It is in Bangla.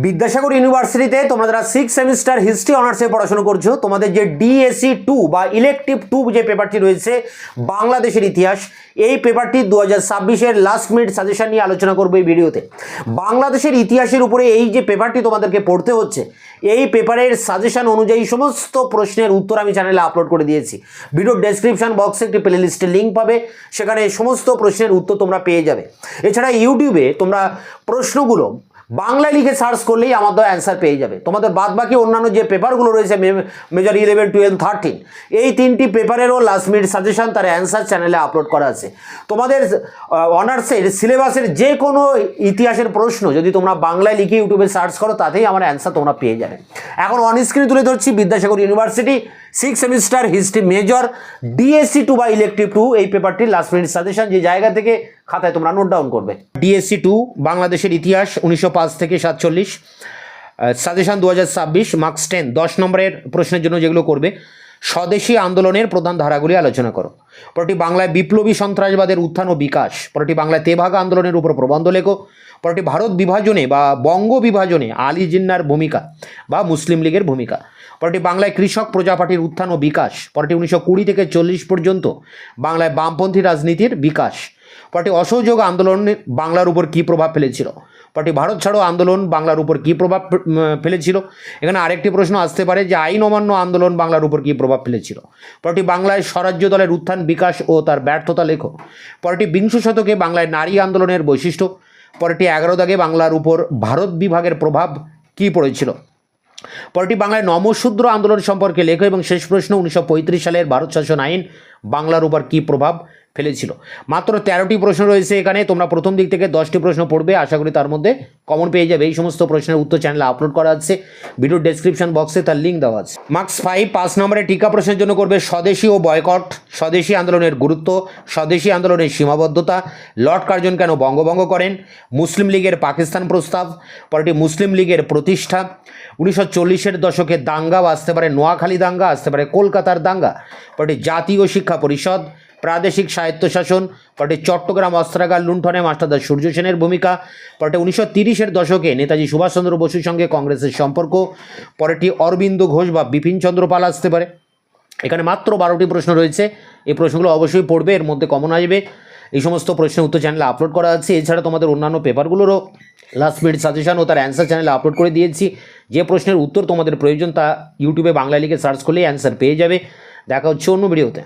বিদ্যাসাগর ইউনিভার্সিটিতে তোমরা যারা 6 সেমিস্টার হিস্ট্রি অনার্সে পড়াশোনা করছো, তোমাদের যে ডিএসসি 2 বা ইলেকটিভ 2 যে পেপারটি রয়েছে বাংলাদেশের ইতিহাস, এই পেপারটি 2026-এর লাস্ট মিনিট সাজেশন নিয়ে আলোচনা করবো এই ভিডিওতে। বাংলাদেশের ইতিহাসের উপরে এই যে পেপারটি তোমাদেরকে পড়তে হচ্ছে, এই পেপারের সাজেশন অনুযায়ী সমস্ত প্রশ্নের উত্তর আমি চ্যানেলে আপলোড করে দিয়েছি। ভিডিও ডেসক্রিপশন বক্সে একটি প্লে লিস্টের লিঙ্ক পাবে, সেখানে সমস্ত প্রশ্নের উত্তর তোমরা পেয়ে যাবে। এছাড়া ইউটিউবে তোমরা প্রশ্নগুলো বাংলায় লিখে সার্চ করলেই আমাদের অ্যান্সার পেয়ে যাবে। তোমাদের বাদ বাকি অন্যান্য যে পেপারগুলো রয়েছে মেজর 11, 12, 13, এই তিনটি পেপারেরও লাস্ট মিনিট সাজেশন তার অ্যান্সার চ্যানেলে আপলোড করা আছে। তোমাদের অনার্সের সিলেবাসের যে কোনো ইতিহাসের প্রশ্ন যদি তোমরা বাংলায় লিখে ইউটিউবে সার্চ করো, তাতেই আমার অ্যান্সার তোমরা পেয়ে যাবে। এখন অন স্ক্রিনে তুলে ধরছি Vidyasagar university 6 semester history major DSC 2 বা ইলেকটিভ 2 এই পেপারটির লাস্ট মিনিট সাজেশন, যে জায়গা থেকে খাতায় তোমরা নোট ডাউন করবে। ডিএসসি 2 বাংলাদেশের ইতিহাস 1905 থেকে 47, সাজেশন 2026, মার্কস 10, 10 নম্বরের প্রশ্নের জন্য যেগুলো করবে। স্বদেশী আন্দোলনের প্রধান ধারাগুলি আলোচনা করো। পরটি বাংলায় বিপ্লবী সন্ত্রাসবাদের উত্থান ও বিকাশ। পরটি বাংলায় তেভাগা আন্দোলনের উপর প্রবন্ধ লেখো। পরটি ভারত বিভাজনে বা বঙ্গ বিভাজনে আলী জিন্নার ভূমিকা বা মুসলিম লীগের ভূমিকা। পরটি বাংলায় কৃষক প্রজা পার্টির উত্থান ও বিকাশ। পরটি 1920 থেকে 40 পর্যন্ত বাংলায় বামপন্থী রাজনীতির বিকাশ। পরটি অসহযোগ আন্দোলন বাংলার উপর কী প্রভাব ফেলেছিল। পরটি ভারত ছাড়ো আন্দোলন বাংলার উপর কী প্রভাব ফেলেছিল। এখানে আরেকটি প্রশ্ন আসতে পারে যে আইন অমান্য আন্দোলন বাংলার উপর কী প্রভাব ফেলেছিল। পরটি বাংলায় স্বরাজ্য দলের উত্থান বিকাশ ও তার ব্যর্থতা লেখো। পরটি বিংশ শতকে বাংলায় নারী আন্দোলনের বৈশিষ্ট্য। পরটি 11 দাগে বাংলার উপর ভারত বিভাগের প্রভাব কী পড়েছিল। পরটি বাংলায় নমশূদ্র আন্দোলন সম্পর্কে লেখো। এবং শেষ প্রশ্ন, 1935 সালের ভারত শাসন আইন বাংলার উপর কী প্রভাব ফেলেছিল। মাত্র 13টি প্রশ্ন রয়েছে এখানে। তোমরা প্রথম দিক থেকে 10টি প্রশ্ন পড়বে, আশা করি তার মধ্যে কমন পেয়ে যাবে। এই সমস্ত প্রশ্নের উত্তর চ্যানেলে আপলোড করা আছে, ভিডিও ডেসক্রিপশন বক্সে তার লিঙ্ক দেওয়া আছে। মার্কস 5, 5 নম্বরের টিকা প্রশ্নের জন্য করবে স্বদেশী ও বয়কট, স্বদেশী আন্দোলনের গুরুত্ব, স্বদেশী আন্দোলনের সীমাবদ্ধতা, লর্ড কার্জন কেন বঙ্গভঙ্গ করেন, মুসলিম লীগের পাকিস্তান প্রস্তাব, পরটি মুসলিম লীগের প্রতিষ্ঠা, 1940-এর দশকে দাঙ্গা বা আসতে পারে নোয়াখালী দাঙ্গা, আসতে পারে কলকাতার দাঙ্গা, পরটি জাতীয় শিক্ষা পরিষদ, প্রাদেশিক স্বায়ত্তশাসন, পরটি চট্টগ্রাম অস্ত্রাগার লুণ্ঠনে মাস্টারদা সূর্য সেনের ভূমিকা, পরটি 1930-এর দশকে নেতাজি সুভাষচন্দ্র বসুর সঙ্গে কংগ্রেসের সম্পর্ক, পরেটি অরবিন্দ ঘোষ বা বিপিন চন্দ্র পাল আসতে পারে। এখানে মাত্র 12টি প্রশ্ন রয়েছে, এই প্রশ্নগুলো অবশ্যই পড়বে, এর মধ্যে কমন আসবে। এই সমস্ত প্রশ্নের উত্তর চ্যানেলে আপলোড করা আছে। এছাড়া তোমাদের অন্যান্য পেপারগুলোরও লাস্ট মিনিট সাজেশন ও তার অ্যান্সার চ্যানেলে আপলোড করে দিয়েছি। যে প্রশ্নের উত্তর তোমাদের প্রয়োজন তা ইউটিউবে বাংলা লিখে সার্চ করলেই অ্যান্সার পেয়ে যাবে। দেখা হচ্ছে অন্য ভিডিওতে।